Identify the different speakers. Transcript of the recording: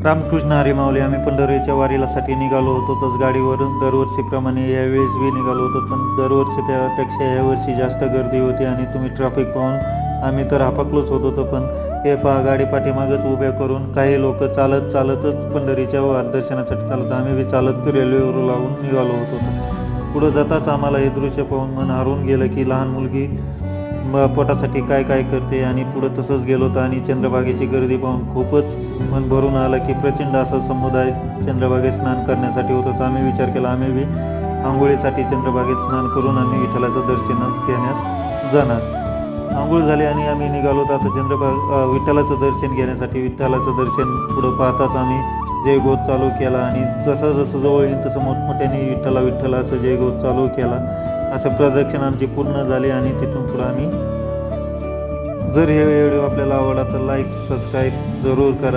Speaker 1: रामकृष्ण हरी माऊली. आम्ही पंढरीच्या वारीलासाठी निघालो होतो. तसं गाडीवर दरवर्षीप्रमाणे यावेळेस बी निघालो होतो, पण दरवर्षीपेक्षा यावर्षी जास्त गर्दी होती आणि तुम्ही ट्रॅफिक पाहून आम्ही तर हापाकलोच होत होतो. पण हे पहा, गाडी पाठीमागच उभ्या करून काही लोक चालतच पंढरीच्या दर्शनासाठी चालत. आम्ही बी चालत रेल्वेवर लावून निघालो होतो. पुढं जाताच आम्हाला हे दृश्य पाहून मन हरवून गेलं की लहान मुलगी पोटासाठी काय काय करते. आणि पुढं तसंच गेलो तर आणि चंद्रभागेची गर्दी पाहून खूपच मन भरून आलं की प्रचंड असा समुदाय चंद्रभागेत स्नान करण्यासाठी होतं. तर आम्ही विचार केला आम्ही बी आंघोळीसाठी चंद्रभागेत स्नान करून आम्ही विठ्ठलाचं दर्शन घेण्यास जाणार. आंघोळ झाली आणि आम्ही निघालो तर आता विठ्ठलाचं दर्शन घेण्यासाठी. विठ्ठलाचं दर्शन पुढं पाहताच आम्ही जयघोष चालू केला आणि जसं जवळ येईल तसं मोठमोठ्याने विठ्ठलाचं जयघोष चालू केला. असं प्रदक्षिणा आमची पूर्ण झाली आणि तिथून पुढं आम्ही. जर हे व्हिडिओ आपल्याला आवडला तर लाईक सबस्क्राईब जरूर करा.